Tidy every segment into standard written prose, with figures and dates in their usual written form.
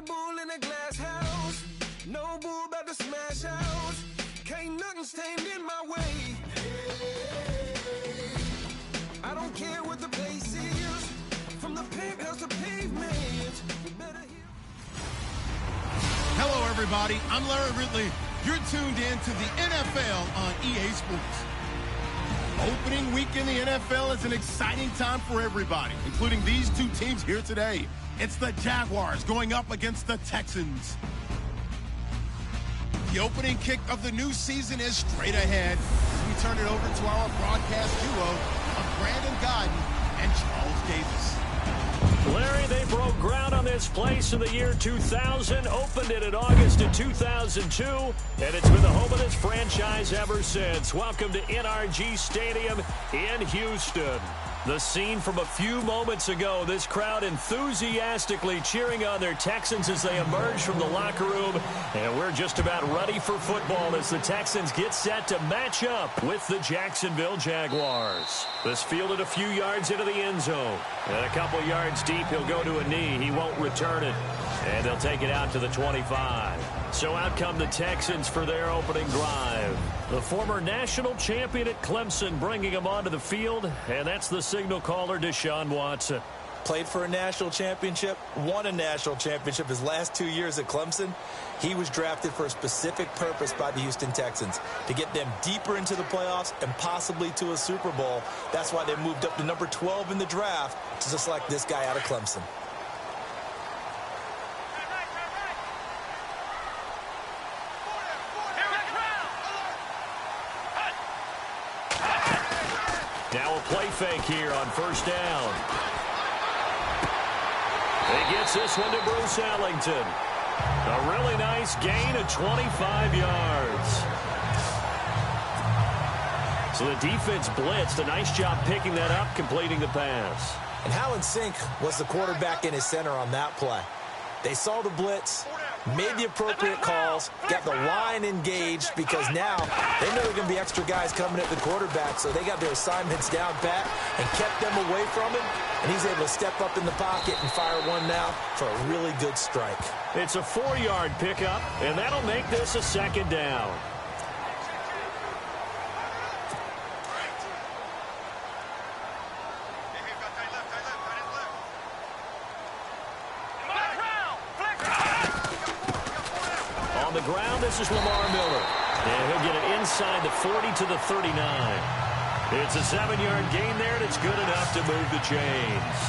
bull in a glass house. No bull about to smash house. Can't nothing stand in my way. I don't care what the place is. From the penthouse to pavement. You better hear. Hello, everybody. I'm Larry Ridley. You're tuned in to the NFL on EA Sports. Opening week in the NFL is an exciting time for everybody, including these two teams here today. It's the Jaguars going up against the Texans. The opening kick of the new season is straight ahead. We turn it over to our broadcast duo of Brandon Godden and Charles Davis. Larry, they broke ground on this place in the year 2000, opened it in August of 2002, and it's been the home of this franchise ever since. Welcome to NRG Stadium in Houston. The scene from a few moments ago, this crowd enthusiastically cheering on their Texans as they emerge from the locker room. And we're just about ready for football as the Texans get set to match up with the Jacksonville Jaguars. This fielded a few yards into the end zone. And a couple yards deep, he'll go to a knee. He won't return it. And they'll take it out to the 25. So out come the Texans for their opening drive. The former national champion at Clemson bringing him onto the field, and that's the signal caller, Deshaun Watson. Played for a national championship, won a national championship his last 2 years at Clemson. He was drafted for a specific purpose by the Houston Texans, to get them deeper into the playoffs and possibly to a Super Bowl. That's why they moved up to number 12 in the draft to select this guy out of Clemson. Now a play fake here on first down. He gets this one to Bruce Ellington. A really nice gain of 25 yards. So the defense blitzed. A nice job picking that up, completing the pass. And how in sync was the quarterback and his center on that play? They saw the blitz, made the appropriate calls, got the line engaged, because now they know there are going to be extra guys coming at the quarterback, so they got their assignments down pat and kept them away from him, and he's able to step up in the pocket and fire one now for a really good strike. It's a 4-yard pickup, and that'll make this a second down. On the ground, this is Lamar Miller. And he'll get it inside the 40 to the 39. It's a 7-yard gain there, and it's good enough to move the chains.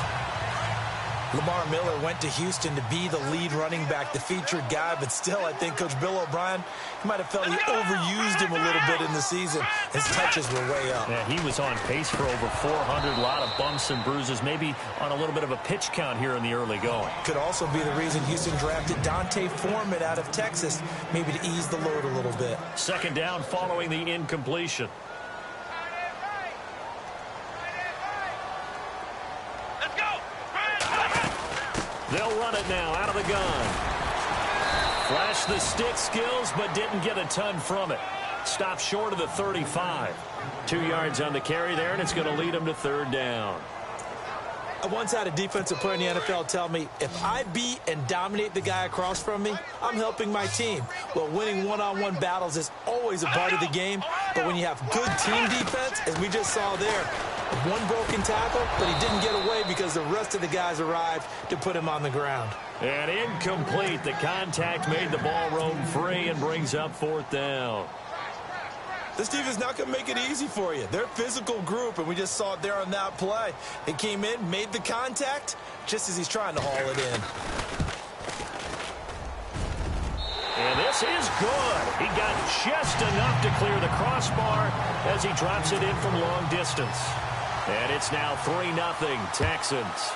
Lamar Miller went to Houston to be the lead running back, the featured guy, but still, I think Coach Bill O'Brien, he might have felt he overused him a little bit in the season. His touches were way up. Yeah, he was on pace for over 400, a lot of bumps and bruises, maybe on a little bit of a pitch count here in the early going. Could also be the reason Houston drafted Dante Foreman out of Texas, maybe to ease the load a little bit. Second down following the incompletion. They'll run it now out of the gun. Flashed the stick skills, but didn't get a ton from it. Stopped short of the 35. 2 yards on the carry there, and it's going to lead them to third down. I once had a defensive player in the NFL tell me, if I beat and dominate the guy across from me, I'm helping my team. Well, winning one-on-one battles is always a part of the game, but when you have good team defense, as we just saw there, one broken tackle, but he didn't get away because the rest of the guys arrived to put him on the ground. And incomplete. The contact made the ball roam free and brings up fourth down. This team is not going to make it easy for you. They're a physical group, and we just saw it there on that play. They came in, made the contact, just as he's trying to haul it in. And this is good. He got just enough to clear the crossbar as he drops it in from long distance. And it's now 3-0 Texans.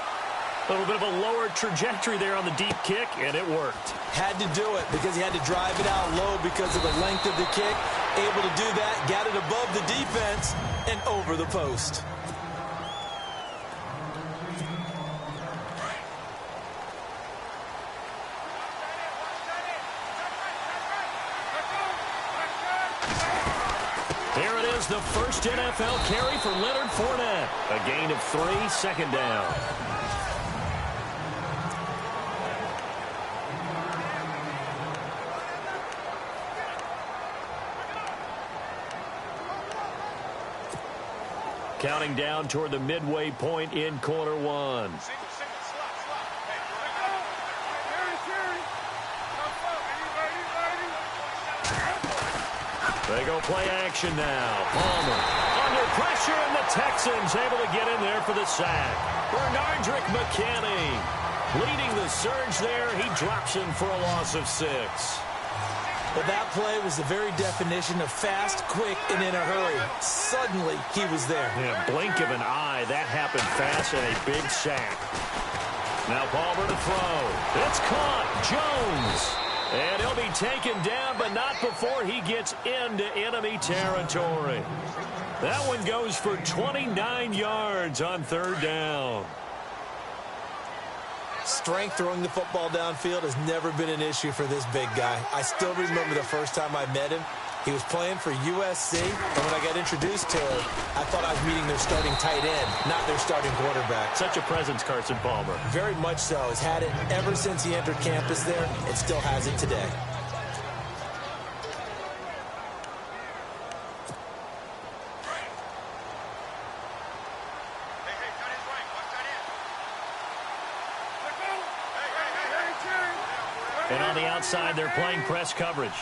A little bit of a lower trajectory there on the deep kick, and it worked. Had to do it because he had to drive it out low because of the length of the kick. Able to do that, got it above the defense and over the post. There it is, the first NFL carry for Leonard Fournette. A gain of 3, second down. counting down toward the midway point in quarter one. They go play action now. Palmer under pressure, and the Texans able to get in there for the sack. Bernardrick McKinney leading the surge there. He drops him for a loss of 6. Well, that play was the very definition of fast, quick, and in a hurry. Suddenly, he was there. Yeah, blink of an eye. That happened fast, and a big sack. Now Palmer to throw. It's caught. Jones. And he'll be taken down, but not before he gets into enemy territory. That one goes for 29 yards on third down. Strength throwing the football downfield has never been an issue for this big guy. I still remember the first time I met him. He was playing for USC, and when I got introduced to him, I thought I was meeting their starting tight end, not their starting quarterback. Such a presence, Carson Palmer. Very much so. Has had it ever since he entered campus there, and still has it today. And on the outside, they're playing press coverage.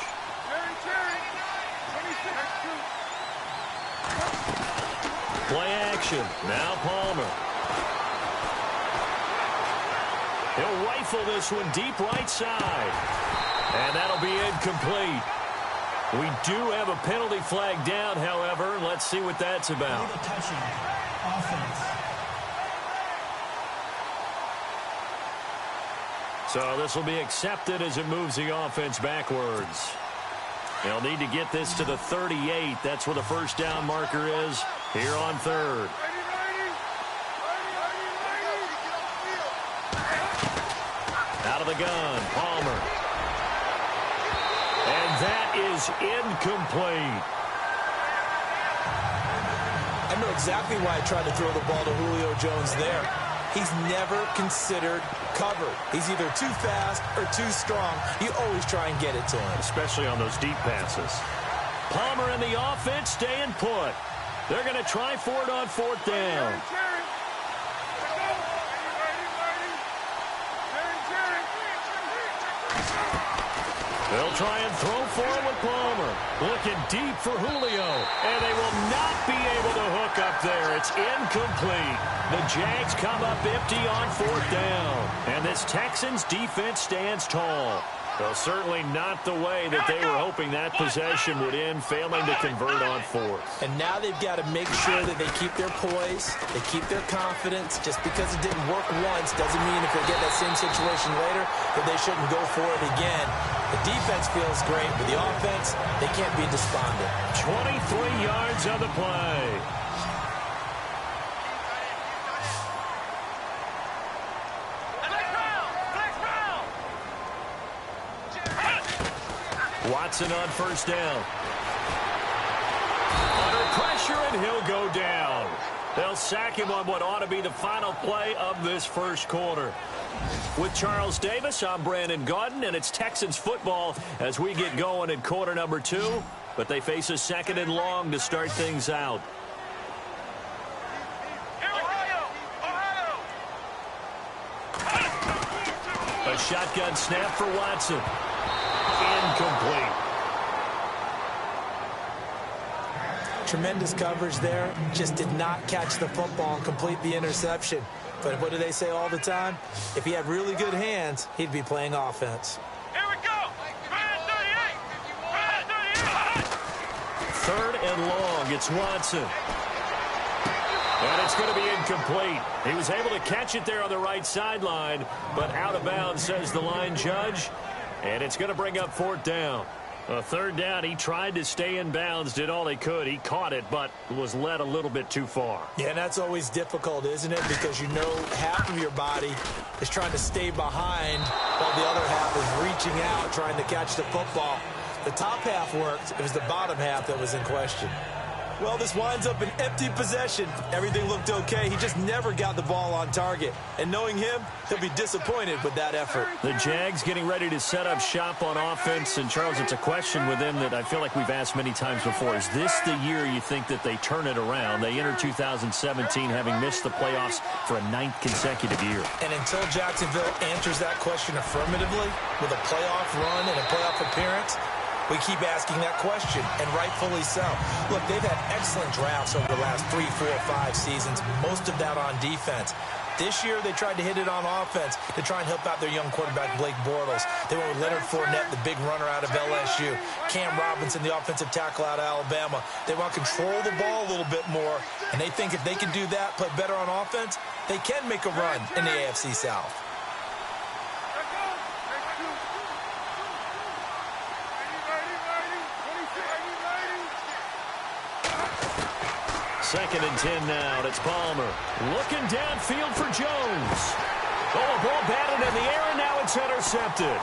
Play action. Now Palmer. He'll rifle this one deep right side. And that'll be incomplete. We do have a penalty flag down, however. Let's see what that's about. So this will be accepted as it moves the offense backwards. They'll need to get this to the 38. That's where the first down marker is here on third. Out of the gun, Palmer. And that is incomplete. I know exactly why I tried to throw the ball to Julio Jones there. He's never considered covered. He's either too fast or too strong. You always try and get it to him. Especially on those deep passes. Palmer and the offense staying put. They're going to try for it on fourth down. They'll try and throw for it with Palmer. Looking deep for Julio. And they will not be able to hook up there. It's incomplete. The Jags come up empty on fourth down. And this Texans defense stands tall. Well, certainly not the way that they were hoping that possession would end, failing to convert on fourth. And now they've got to make sure that they keep their poise, they keep their confidence. Just because it didn't work once doesn't mean if they get that same situation later that they shouldn't go for it again. The defense feels great, but the offense, they can't be despondent. 23 yards on the play. Watson on first down. Under pressure, and he'll go down. They'll sack him on what ought to be the final play of this first quarter. With Charles Davis, I'm Brandon Gaudin, and it's Texans football as we get going in quarter number 2. But they face a second and long to start things out. A shotgun snap for Watson. Incomplete. Tremendous coverage there. Just did not catch the football and complete the interception. But what do they say all the time? If he had really good hands, he'd be playing offense. Here we go. 38. Third and long. It's Watson. And it's going to be incomplete. He was able to catch it there on the right sideline, but out of bounds, says the line judge. And it's going to bring up fourth down. A third down, he tried to stay in bounds, did all he could. He caught it, but was led a little bit too far. Yeah, and that's always difficult, isn't it? Because you know half of your body is trying to stay behind while the other half is reaching out, trying to catch the football. The top half worked. It was the bottom half that was in question. Well, this winds up an empty possession. Everything looked okay. He just never got the ball on target. And knowing him, he'll be disappointed with that effort. The Jags getting ready to set up shop on offense. And, Charles, it's a question with them that I feel like we've asked many times before. Is this the year you think that they turn it around? They enter 2017 having missed the playoffs for a 9th consecutive year. And until Jacksonville answers that question affirmatively with a playoff run and a playoff appearance, we keep asking that question, and rightfully so. Look, they've had excellent drafts over the last 3, 4, 5 seasons, most of that on defense. This year, they tried to hit it on offense to try and help out their young quarterback, Blake Bortles. They went with Leonard Fournette, the big runner out of LSU. Cam Robinson, the offensive tackle out of Alabama. They want to control the ball a little bit more, and they think if they can do that, play better on offense, they can make a run in the AFC South. Second and 10 now, and it's Palmer. Looking downfield for Jones. Oh, a ball batted in the air, and now it's intercepted.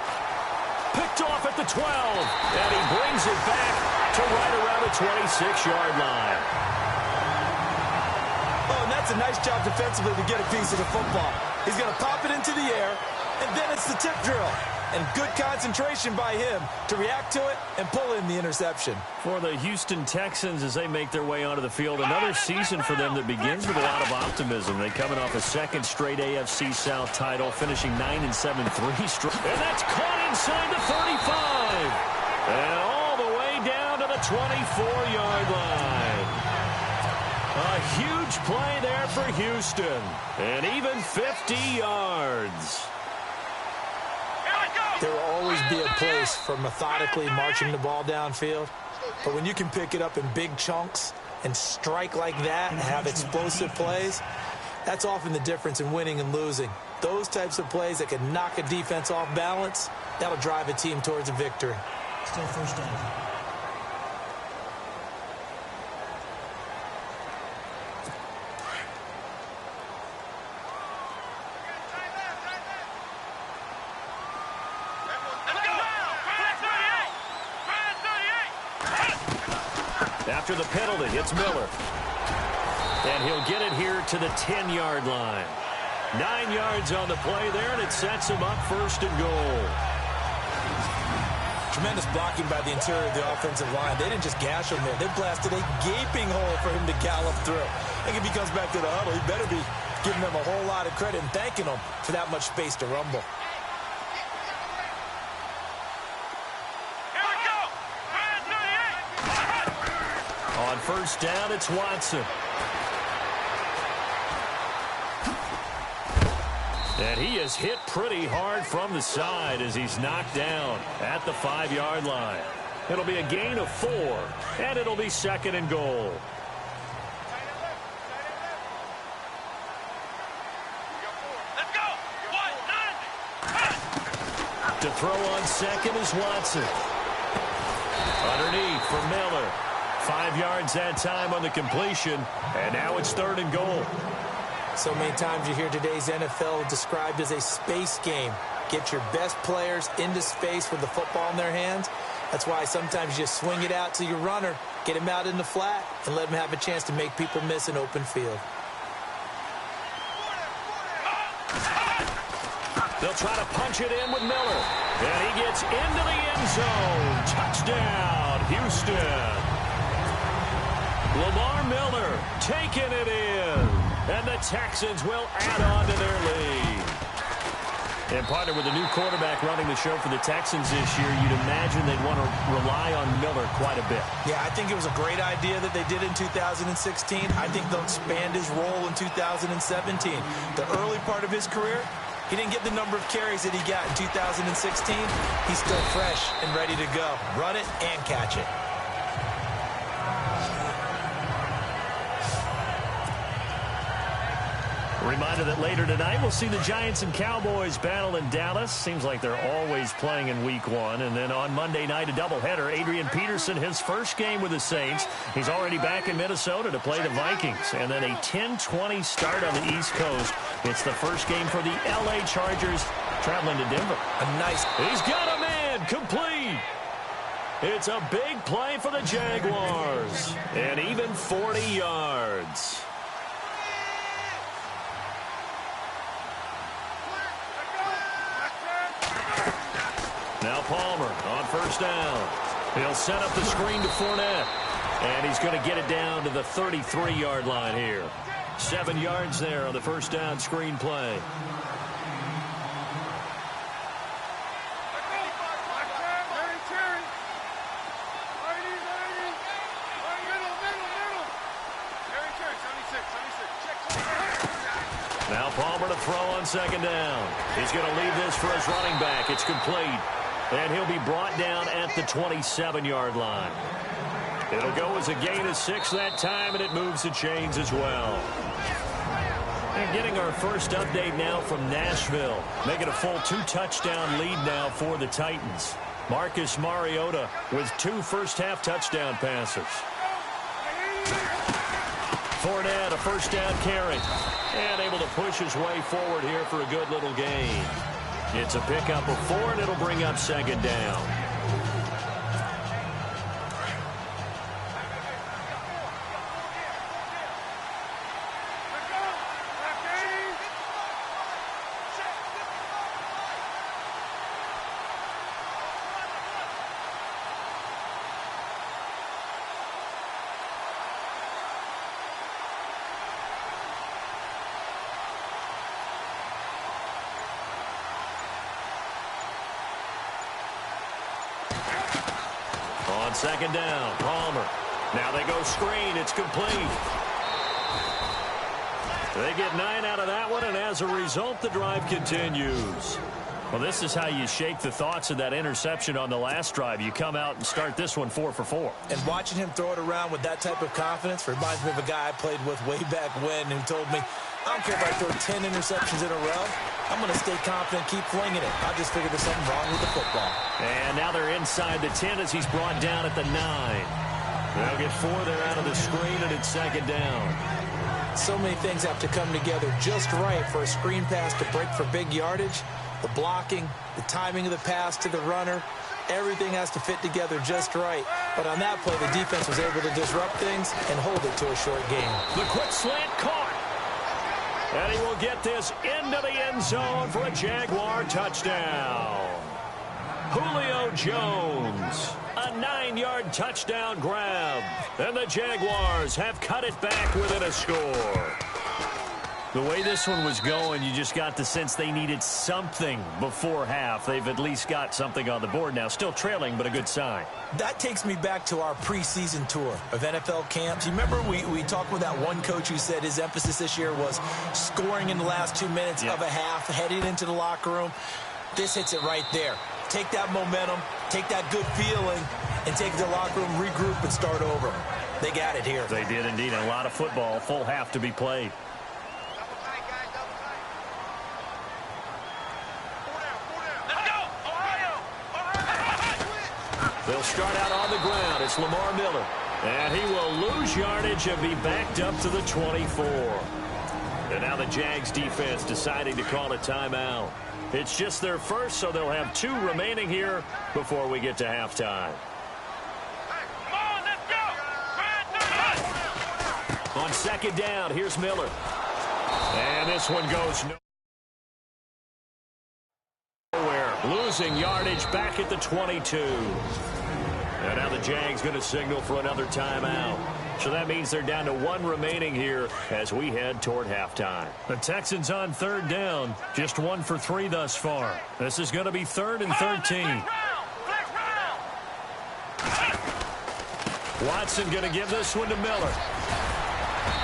Picked off at the 12, and he brings it back to right around the 26-yard line. Oh, and that's a nice job defensively to get a piece of the football. He's going to pop it into the air, and then it's the tip drill. And good concentration by him to react to it and pull in the interception. For the Houston Texans as they make their way onto the field, another season for them that begins with a lot of optimism. They coming off a second straight AFC South title, finishing 9-7, 3 straight. And that's caught inside the 35. And all the way down to the 24-yard line. A huge play there for Houston. And even 50 yards. There will always be a place for methodically marching the ball downfield. But when you can pick it up in big chunks and strike like that and have explosive plays, that's often the difference in winning and losing. Those types of plays that can knock a defense off balance, that'll drive a team towards a victory. Still first down. After the penalty, it's Miller. And he'll get it here to the 10-yard line. 9 yards on the play there, and it sets him up first and goal. Tremendous blocking by the interior of the offensive line. They didn't just gash him there. They blasted a gaping hole for him to gallop through. I think if he comes back to the huddle, he better be giving them a whole lot of credit and thanking them for that much space to rumble. On first down, it's Watson. And he is hit pretty hard from the side as he's knocked down at the 5-yard line. It'll be a gain of 4, and it'll be second and goal. To throw on second is Watson. Underneath for Miller. 5 yards that time on the completion, and now it's third and goal. So many times you hear today's NFL described as a space game. Get your best players into space with the football in their hands. That's why sometimes you just swing it out to your runner, get him out in the flat, and let him have a chance to make people miss an open field. They'll try to punch it in with Miller. And he gets into the end zone. Touchdown, Houston. Lamar Miller taking it in. And the Texans will add on to their lead. And partner with a new quarterback running the show for the Texans this year, you'd imagine they'd want to rely on Miller quite a bit. Yeah, I think it was a great idea that they did in 2016. I think they'll expand his role in 2017. The early part of his career, he didn't get the number of carries that he got in 2016. He's still fresh and ready to go. Run it and catch it. A reminder that later tonight we'll see the Giants and Cowboys battle in Dallas. Seems like they're always playing in week 1. And then on Monday night, a doubleheader. Adrian Peterson, his first game with the Saints. He's already back in Minnesota to play the Vikings. And then a 10:20 start on the East Coast. It's the first game for the LA Chargers traveling to Denver. A nice. He's got a man complete. It's a big play for the Jaguars. And even 40 yards. Now Palmer on first down. He'll set up the screen to Fournette. And he's going to get it down to the 33-yard line here. 7 yards there on the first down screen play. Now Palmer to throw on second down. He's going to leave this for his running back. It's complete. And he'll be brought down at the 27-yard line. It'll go as a gain of 6 that time, and it moves the chains as well. And getting our first update now from Nashville. Making a full 2-touchdown lead now for the Titans. Marcus Mariota with 2 first-half touchdown passes. Fournette, a first down carry. And able to push his way forward here for a good little gain. It's a pickup of 4, and it'll bring up second down. On second down, Palmer. Now they go screen. It's complete. They get 9 out of that one, and as a result, the drive continues. Well, this is how you shake the thoughts of that interception on the last drive. You come out and start this one 4 for 4. And watching him throw it around with that type of confidence reminds me of a guy I played with way back when who told me, I don't care if I throw 10 interceptions in a row. I'm going to stay confident, keep flinging it. I just figured there's something wrong with the football. And now they're inside the 10 as he's brought down at the 9. They'll get 4 there out of the screen, and it's second down. So many things have to come together just right for a screen pass to break for big yardage. The blocking, the timing of the pass to the runner, everything has to fit together just right. But on that play, the defense was able to disrupt things and hold it to a short game. The quick slant caught. And he will get this into the end zone for a Jaguar touchdown. Julio Jones, a 9-yard touchdown grab. And the Jaguars have cut it back within a score. The way this one was going, you just got the sense they needed something before half. They've at least got something on the board now. Still trailing, but a good sign. That takes me back to our preseason tour of NFL camps. You remember we talked with that one coach who said his emphasis this year was scoring in the last 2 minutes of a half, heading into the locker room. This hits it right there. Take that momentum, take that good feeling, and take it to the locker room, regroup, and start over. They got it here. They did indeed. A lot of football, full half to be played. They'll start out on the ground. It's Lamar Miller. And he will lose yardage and be backed up to the 24. And now the Jags defense deciding to call a timeout. It's just their first, so they'll have 2 remaining here before we get to halftime. On second down, here's Miller. And this one goes nowhere. Losing yardage back at the 22. And now the Jags going to signal for another timeout. So that means they're down to 1 remaining here as we head toward halftime. The Texans on third down. Just 1 for 3 thus far. This is going to be 3rd and 13. Watson going to give this one to Miller.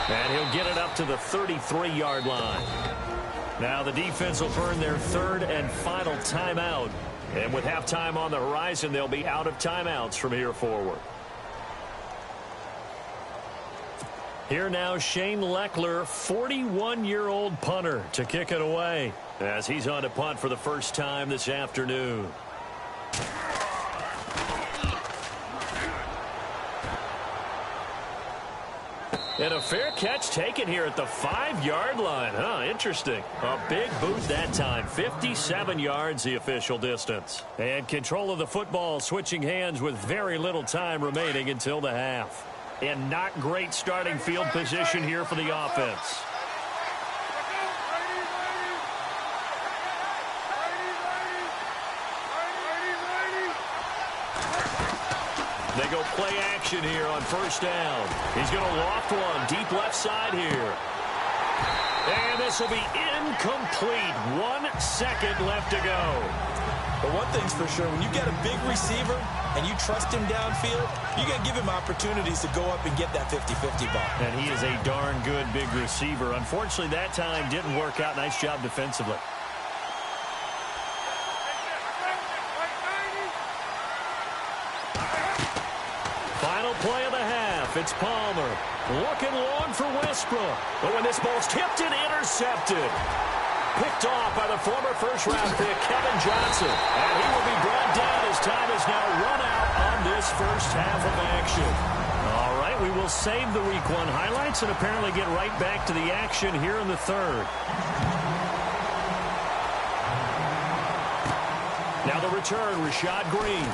And he'll get it up to the 33-yard line. Now the defense will burn their 3rd and final timeout. And with halftime on the horizon, they'll be out of timeouts from here forward. Here now, Shane Leckler, 41-year-old punter, to kick it away as he's on to punt for the first time this afternoon. And a fair catch taken here at the 5-yard line. Huh, interesting. A big boot that time. 57 yards the official distance. And control of the football switching hands with very little time remaining until the half. And not great starting field position here for the offense. They go play action here on first down. He's going to loft one deep left side here. And this will be incomplete. 1 second left to go. But one thing's for sure, when you get a big receiver and you trust him downfield, you got to give him opportunities to go up and get that 50-50 ball. And he is a darn good big receiver. Unfortunately, that time didn't work out. Nice job defensively. Final play of the half. It's Palmer. Looking long for Westbrook. But when this ball's tipped and intercepted. Picked off by the former first-round pick, Kevin Johnson. And he will be brought down as time is now run out on this first half of action. All right, we will save the Week 1 highlights and apparently get right back to the action here in the third. Now the return, Rashad Green.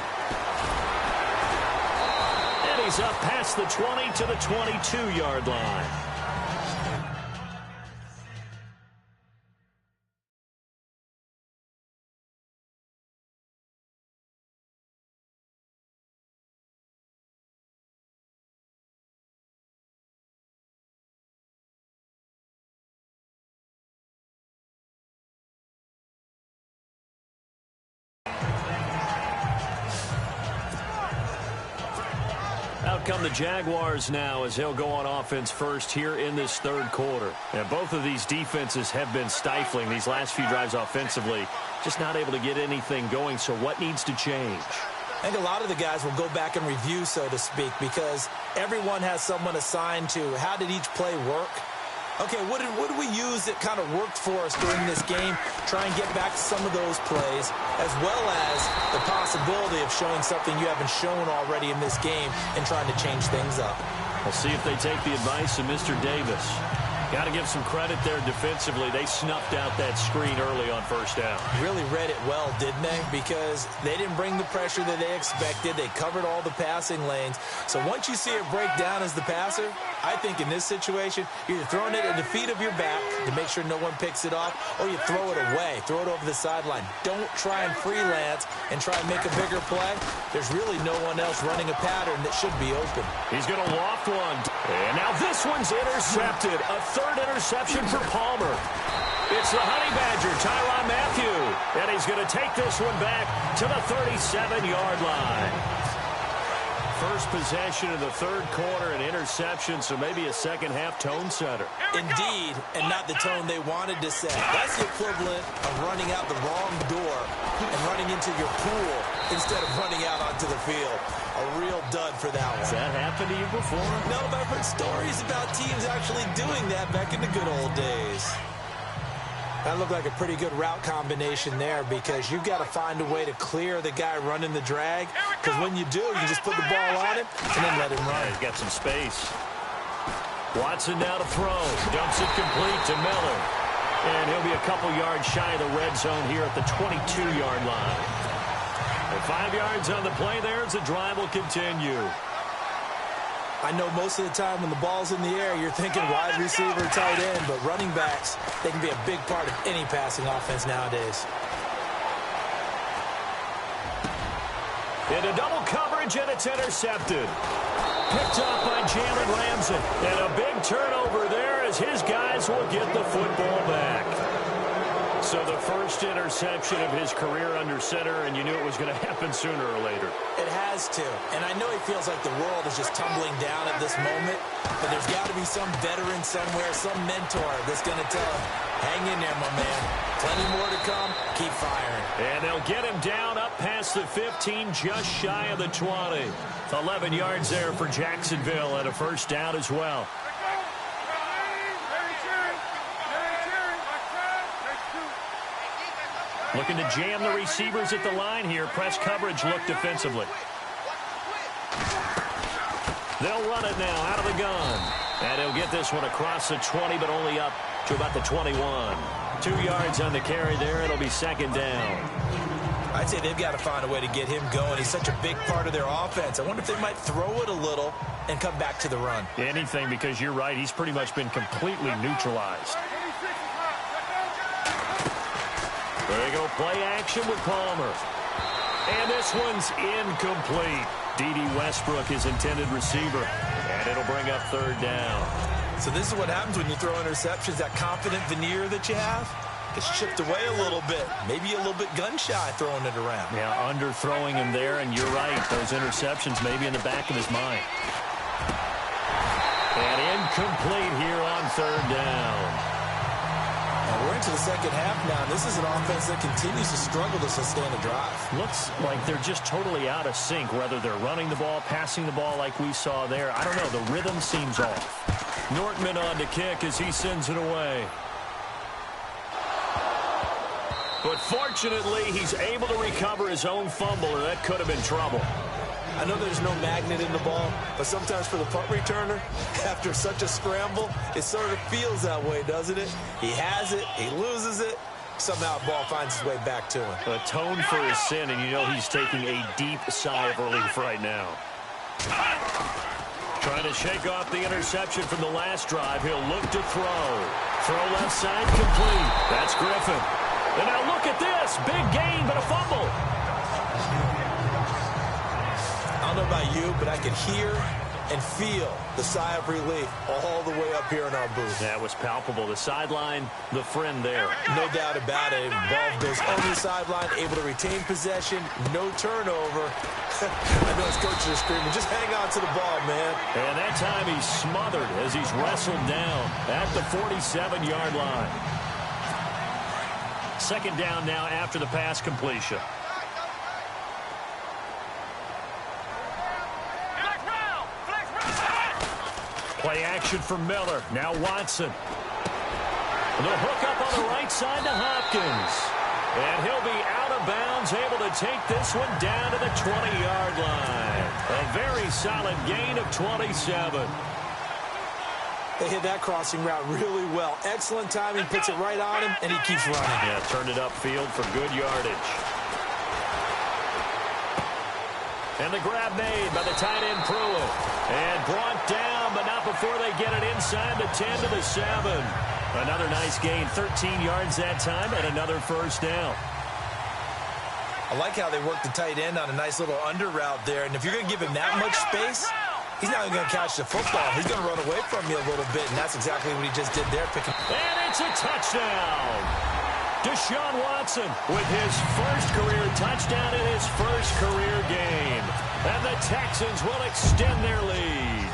And he's up past the 20 to the 22-yard line. Out come the Jaguars now as he'll go on offense first here in this third quarter. And both of these defenses have been stifling these last few drives offensively. Just not able to get anything going, so what needs to change? I think a lot of the guys will go back and review, so to speak, because everyone has someone assigned to how did each play work. Okay, what did we use that kind of worked for us during this game? Try and get back to some of those plays, as well as the possibility of showing something you haven't shown already in this game and trying to change things up. We'll see if they take the advice of Mr. Davis. Got to give some credit there defensively. They snuffed out that screen early on first down. Really read it well, didn't they? Because they didn't bring the pressure that they expected. They covered all the passing lanes. So once you see it break down as the passer, I think in this situation, you're either throwing it at the feet of your back to make sure no one picks it off, or you throw it away, throw it over the sideline. Don't try and freelance and try and make a bigger play. There's really no one else running a pattern that should be open. He's going to loft one. And now this one's intercepted. A third interception for Palmer. It's the Honey Badger, Tyrann Mathieu. And he's going to take this one back to the 37-yard line. First possession of the third quarter, an interception, so maybe a second-half tone setter. Indeed, and not the tone they wanted to set. That's the equivalent of running out the wrong door and running into your pool instead of running out onto the field. A real dud for that one. Has that happened to you before? No, but I've heard stories about teams actually doing that back in the good old days. That looked like a pretty good route combination there, because you've got to find a way to clear the guy running the drag, because when you do, you can just put the ball on him and then let him run. Yeah, he's got some space. Watson now to throw. Dumps it complete to Miller. And he'll be a couple yards shy of the red zone here at the 22-yard line. And 5 yards on the play there as the drive will continue. I know most of the time when the ball's in the air, you're thinking wide receiver, tight end, but running backs, they can be a big part of any passing offense nowadays. Into double coverage, and it's intercepted. Picked up by Jalen Ramsey. And a big turnover there as his guys will get the football back. So the first interception of his career under center, and you knew it was going to happen sooner or later. It has to. And I know he feels like the world is just tumbling down at this moment, but there's got to be some veteran somewhere, some mentor that's going to tell him, hang in there, my man. Plenty more to come. Keep firing. And they'll get him down up past the 15, just shy of the 20. 11 yards there for Jacksonville and a first down as well. Looking to jam the receivers at the line here. Press coverage look defensively. They'll run it now out of the gun. And he'll get this one across the 20, but only up to about the 21. 2 yards on the carry there. It'll be second down. I'd say they've got to find a way to get him going. He's such a big part of their offense. I wonder if they might throw it a little and come back to the run. Anything, because you're right. He's pretty much been completely neutralized. There you go, play action with Palmer. And this one's incomplete. D.D. Westbrook, his intended receiver. And it'll bring up third down. So this is what happens when you throw interceptions. That confident veneer that you have gets chipped away a little bit. Maybe a little bit gun-shy throwing it around. Yeah, underthrowing him there, and you're right. Those interceptions maybe in the back of his mind. And incomplete here on third down. We're into the second half now. This is an offense that continues to struggle to sustain a drive. Looks like they're just totally out of sync, whether they're running the ball, passing the ball like we saw there. I don't know. The rhythm seems off. Nortman on to kick as he sends it away. But fortunately, he's able to recover his own fumble, or that could have been trouble. I know there's no magnet in the ball, but sometimes for the punt returner, after such a scramble, it sort of feels that way, doesn't it? He has it, he loses it, somehow the ball finds its way back to him. Atone for his sin, and you know he's taking a deep sigh of relief right now. Trying to shake off the interception from the last drive. He'll look to throw. Throw left side complete. That's Griffin. And now look at this. Big gain, but a fumble. I don't know about you, but I could hear and feel the sigh of relief all the way up here in our booth. That was palpable. The sideline, the friend there. No doubt about it. Ball goes over the sideline, able to retain possession, no turnover. I know his coaches are screaming, just hang on to the ball, man. And that time he's smothered as he's wrestled down at the 47-yard line. Second down now after the pass completion. Play action for Miller. Now Watson. The hook up on the right side to Hopkins. And he'll be out of bounds, able to take this one down to the 20-yard line. A very solid gain of 27. They hit that crossing route really well. Excellent timing, puts it right on him, and he keeps running. Yeah, turned it upfield for good yardage. And the grab made by the tight end Pruitt. And brought down, but not before they get it inside the 10 to the 7. Another nice gain, 13 yards that time, and another first down. I like how they work the tight end on a nice little under route there. And if you're going to give him that much space, he's not going to catch the football. He's going to run away from you a little bit, and that's exactly what he just did there. And it's a touchdown. Deshaun Watson with his first career touchdown in his first career game. And the Texans will extend their lead.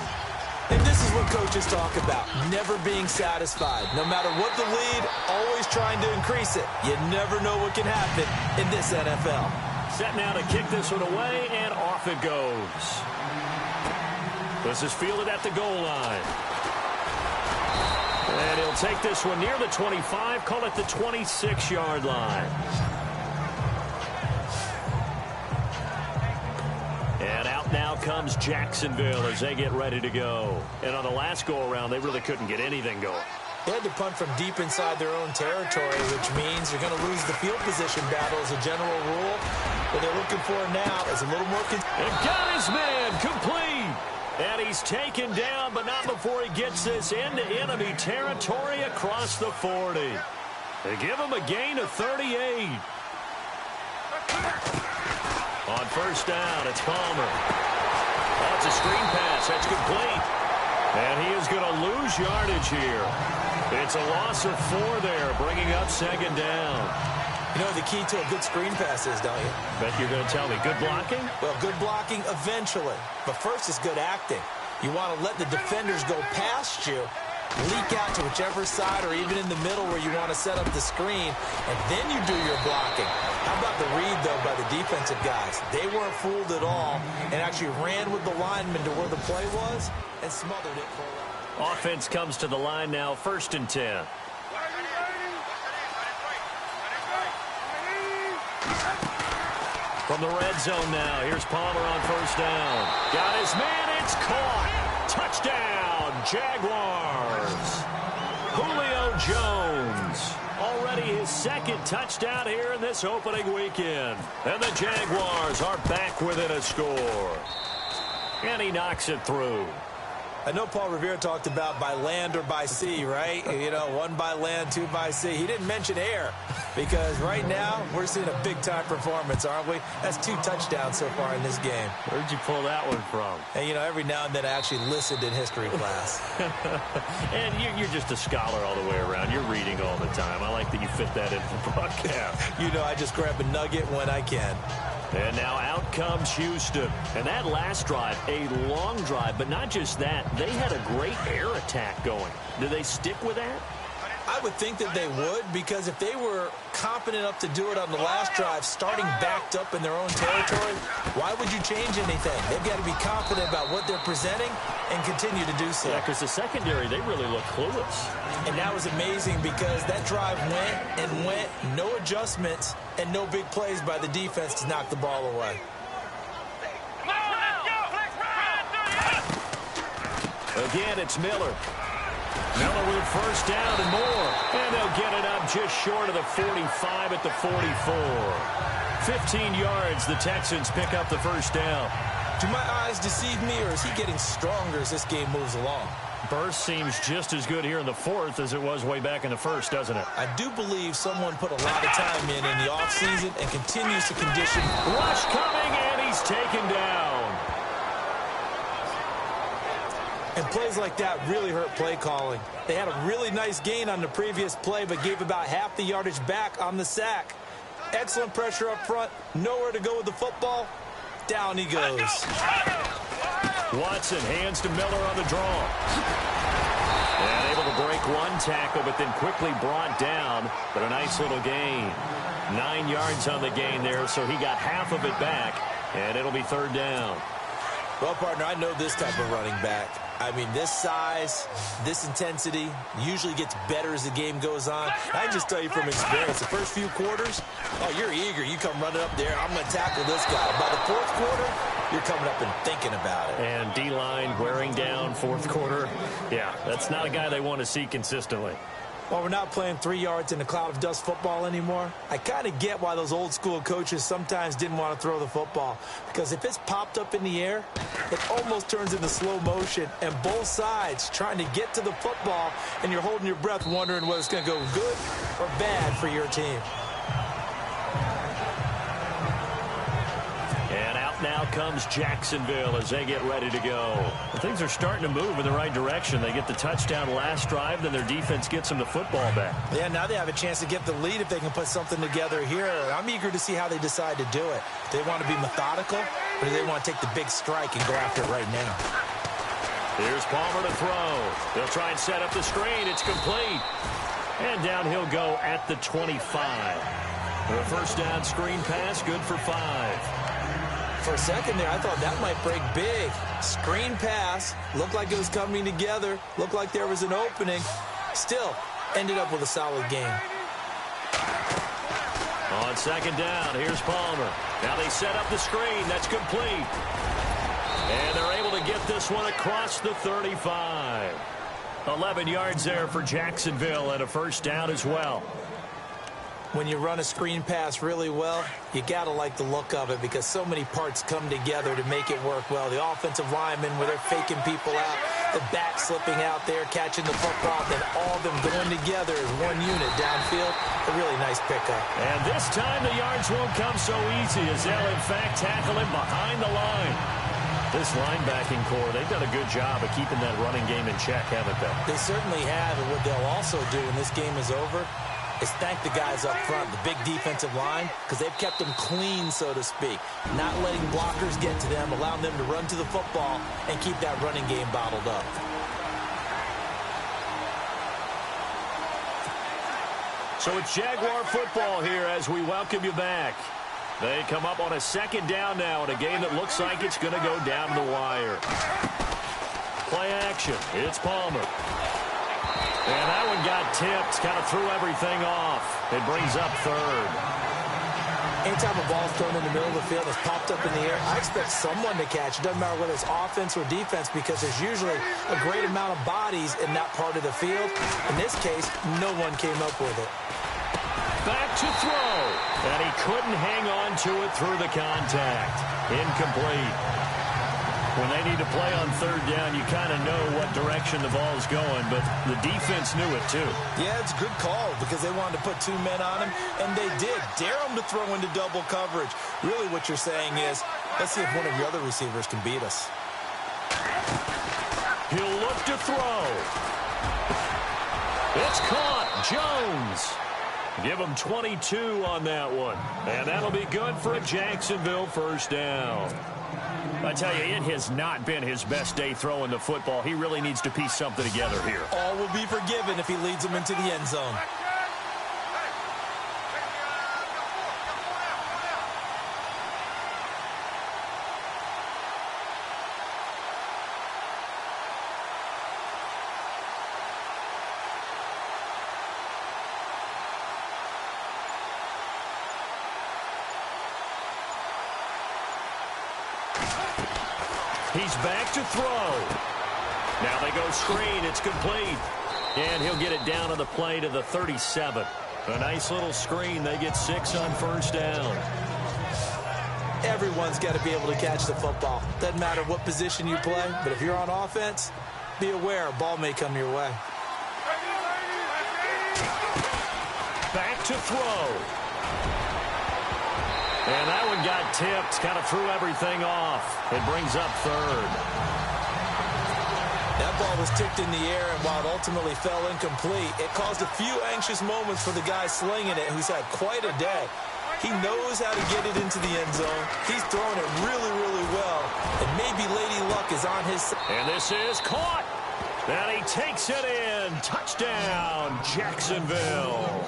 And this is what coaches talk about, never being satisfied. No matter what the lead, always trying to increase it. You never know what can happen in this NFL. Set now to kick this one away, and off it goes. This is fielded at the goal line. And he'll take this one near the 25, call it the 26-yard line. And out now comes Jacksonville as they get ready to go. And on the last go-around, they really couldn't get anything going. They had to punt from deep inside their own territory, which means you're going to lose the field position battle as a general rule. What they're looking for now is a little more... And got his man complete. And he's taken down, but not before he gets this into enemy territory across the 40. They give him a gain of 38. On first down, it's Palmer. Oh, it's a screen pass. That's complete. And he is going to lose yardage here. It's a loss of 4 there, bringing up second down. You know the key to a good screen pass is, don't you? Bet you're going to tell me. Good blocking? Well, good blocking eventually. But first is good acting. You want to let the defenders go past you, leak out to whichever side or even in the middle where you want to set up the screen, and then you do your blocking. How about the read, though, by the defensive guys? They weren't fooled at all and actually ran with the lineman to where the play was and smothered it for a while. Offense comes to the line now, 1st and 10. From the red zone now, here's Palmer on first down. Got his man, it's caught. Touchdown, Jaguars. Julio Jones. Already his second touchdown here in this opening weekend. And the Jaguars are back within a score. And he knocks it through. I know Paul Revere talked about by land or by sea, right? You know, 1 by land, 2 by sea. He didn't mention air because right now we're seeing a big-time performance, aren't we? That's 2 touchdowns so far in this game. Where'd you pull that one from? And, you know, every now and then I actually listened in history class. And you're just a scholar all the way around. You're reading all the time. I like that you fit that in for broadcast. You know, I just grab a nugget when I can. And now out comes Houston. And that last drive, a long drive, but not just that. They had a great air attack going. Do they stick with that? I would think that they would, because if they were confident enough to do it on the last drive, starting backed up in their own territory, why would you change anything? They've got to be confident about what they're presenting and continue to do so. Yeah, because the secondary, they really look clueless. And that was amazing because that drive went, no adjustments, and no big plays by the defense to knock the ball away. Again, it's Miller. Miller with a first down and more. And they'll get it up just short of the 45 at the 44. 15 yards, the Texans pick up the first down. Do my eyes deceive me, or is he getting stronger as this game moves along? Burst seems just as good here in the fourth as it was way back in the first, doesn't it? I do believe someone put a lot of time in the offseason and continues to condition. Rush coming, and he's taken down. And plays like that really hurt play calling. They had a really nice gain on the previous play, but gave about half the yardage back on the sack. Excellent pressure up front. Nowhere to go with the football. Down he goes. Watson hands to Miller on the draw. And able to break one tackle, but then quickly brought down. But a nice little gain. 9 yards on the gain there, so he got half of it back. And it'll be third down. Well, partner, I know this type of running back. I mean, this size, this intensity usually gets better as the game goes on. I can just tell you from experience, the first few quarters, oh, you're eager. You come running up there, I'm going to tackle this guy. By the fourth quarter, you're coming up and thinking about it. And D-line wearing down fourth quarter. Yeah, that's not a guy they want to see consistently. While we're not playing 3 yards in a cloud of dust football anymore, I kind of get why those old school coaches sometimes didn't want to throw the football. Because if it's popped up in the air, it almost turns into slow motion. And both sides trying to get to the football, and you're holding your breath wondering whether it's going to go good or bad for your team. And out now comes Jacksonville as they get ready to go. Well, things are starting to move in the right direction. They get the touchdown last drive, then their defense gets them the football back. Yeah, now they have a chance to get the lead if they can put something together here. I'm eager to see how they decide to do it. Do they want to be methodical, or do they want to take the big strike and go after it right now? Here's Palmer to throw. They'll try and set up the screen. It's complete. And down he'll go at the 25. The first down screen pass, good for 5. For a second there, I thought that might break big. Screen pass, looked like it was coming together, looked like there was an opening. Still, ended up with a solid game. On second down, here's Palmer. Now they set up the screen. That's complete. And they're able to get this one across the 35. 11 yards there for Jacksonville and a first down as well. When you run a screen pass really well, you got to like the look of it because so many parts come together to make it work well. The offensive linemen, where they're faking people out, the back slipping out there, catching the football, then all of them going together as one unit downfield. A really nice pickup. And this time the yards won't come so easy as they'll, in fact, tackle him behind the line. This linebacking core, they've done a good job of keeping that running game in check, haven't they? They certainly have, and what they'll also do when this game is over is thank the guys up front, the big defensive line, because they've kept them clean, so to speak. Not letting blockers get to them, allowing them to run to the football and keep that running game bottled up. So it's Jaguar football here as we welcome you back. They come up on a second down now in a game that looks like it's going to go down to the wire. Play action. It's Palmer. And that one got tipped, kind of threw everything off. It brings up third. Anytime a ball is thrown in the middle of the field, it's popped up in the air, I expect someone to catch. It doesn't matter whether it's offense or defense because there's usually a great amount of bodies in that part of the field. In this case, no one came up with it. Back to throw. And he couldn't hang on to it through the contact. Incomplete. When they need to play on third down, you kind of know what direction the ball is going, but the defense knew it too. Yeah, it's a good call because they wanted to put 2 men on him, and they did. Dare him to throw into double coverage. Really what you're saying is, let's see if one of your other receivers can beat us. He'll look to throw. It's caught. Jones. Give him 22 on that one. And that'll be good for a Jacksonville first down. I tell you, it has not been his best day throwing the football. He really needs to piece something together here. All will be forgiven if he leads them into the end zone. He's back to throw. Now they go screen. It's complete. And he'll get it down on the play to the 37. A nice little screen. They get 6 on first down. Everyone's got to be able to catch the football. Doesn't matter what position you play, but if you're on offense, be aware a ball may come your way. Back to throw. And that one got tipped, kind of threw everything off. It brings up third. That ball was tipped in the air, and while it ultimately fell incomplete, it caused a few anxious moments for the guy slinging it, who's had quite a day. He knows how to get it into the end zone. He's throwing it really, really well, and maybe Lady Luck is on his side. And this is caught. And he takes it in. Touchdown, Jacksonville.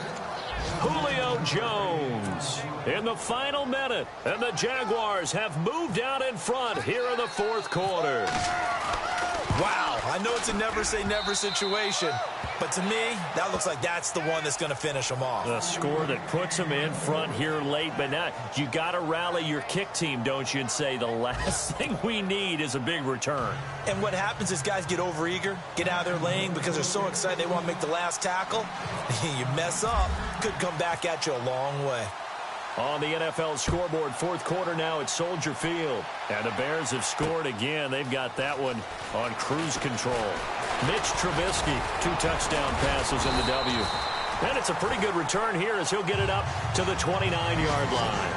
Julio Jones in the final minute, and the Jaguars have moved out in front here in the fourth quarter. Wow, I know it's a never-say-never situation, but to me, that looks like that's the one that's going to finish them off. The score that puts them in front here late, but now you got to rally your kick team, don't you, and say the last thing we need is a big return. And what happens is guys get overeager, get out of their lane because they're so excited they want to make the last tackle. You mess up, could come back at you a long way. On the NFL scoreboard, fourth quarter now at Soldier Field. And the Bears have scored again. They've got that one on cruise control. Mitch Trubisky, 2 touchdown passes in the W. And it's a pretty good return here as he'll get it up to the 29-yard line.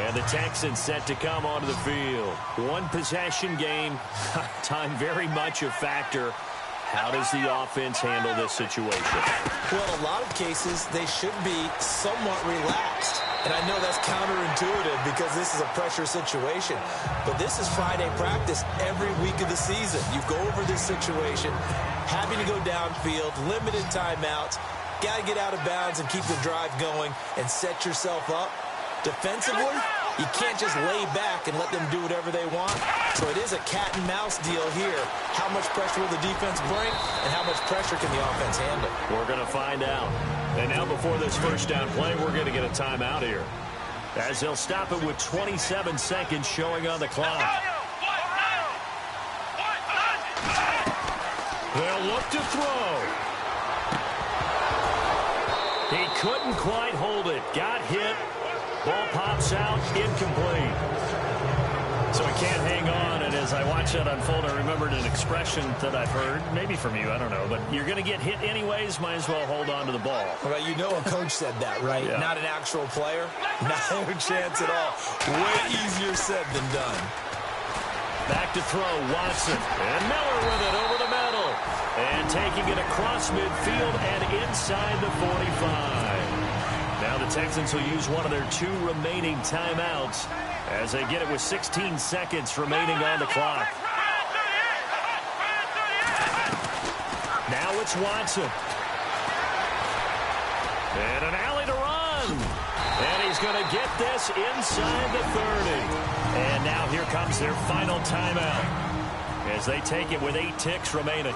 And the Texans set to come onto the field. One possession game. Time very much a factor. How does the offense handle this situation? Well, in a lot of cases, they should be somewhat relaxed. And I know that's counterintuitive because this is a pressure situation. But this is Friday practice every week of the season. You go over this situation, having to go downfield, limited timeouts, got to get out of bounds and keep the drive going and set yourself up. Defensively, you can't just lay back and let them do whatever they want. So it is a cat and mouse deal here. How much pressure will the defense bring, and how much pressure can the offense handle? We're going to find out. And now before this first down play, we're going to get a timeout here, as they'll stop it with 27 seconds showing on the clock. They'll look to throw. He couldn't quite hold it. Got hit. Ball pops out, incomplete. So he can't hang on, and as I watched that unfold, I remembered an expression that I've heard, maybe from you, I don't know, but you're going to get hit anyways, might as well hold on to the ball. Well, you know a coach said that, right? Yeah. Not an actual player. Not a chance at all. Way easier said than done. Back to throw, Watson, and Miller with it over the middle, and taking it across midfield and inside the 45. Now the Texans will use one of their 2 remaining timeouts as they get it with 16 seconds remaining on the clock. Now it's Watson. And an alley to run. And he's going to get this inside the 30. And now here comes their final timeout as they take it with 8 ticks remaining.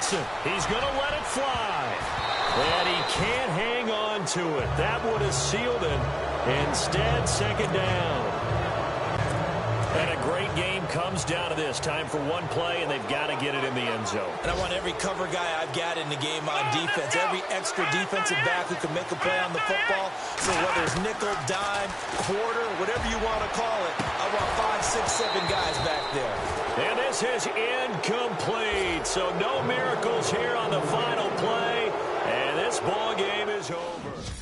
Johnson. He's going to let it fly. And he can't hang on to it. That would have sealed it. Instead, second down. And a great game comes down to this. Time for one play, and they've got to get it in the end zone. And I want every cover guy I've got in the game on defense, every extra defensive back who can make a play on the football. So whether it's nickel, dime, quarter, whatever you want to call it, I want 5, 6, 7 guys back there. And this is incomplete. So no miracles here on the final play. And this ball game is over.